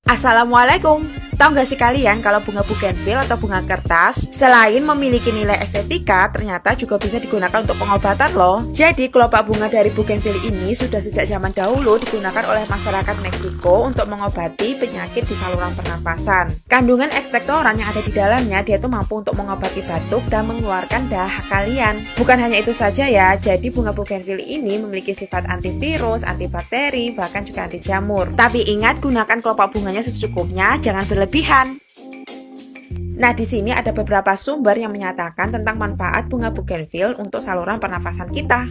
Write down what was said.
Assalamualaikum. Tahu nggak sih kalian kalau bunga bugenvil atau bunga kertas selain memiliki nilai estetika, ternyata juga bisa digunakan untuk pengobatan loh. Jadi kelopak bunga dari bugenvil ini sudah sejak zaman dahulu digunakan oleh masyarakat Meksiko untuk mengobati penyakit di saluran pernafasan. Kandungan ekspektoran yang ada di dalamnya dia tuh mampu untuk mengobati batuk dan mengeluarkan dahak kalian. Bukan hanya itu saja ya, jadi bunga bugenvil ini memiliki sifat antivirus, antibakteri, bahkan juga anti jamur. Tapi ingat, gunakan kelopak bunganya secukupnya, jangan berlebihan. Nah, di sini ada beberapa sumber yang menyatakan tentang manfaat bunga bugenvil untuk saluran pernafasan kita.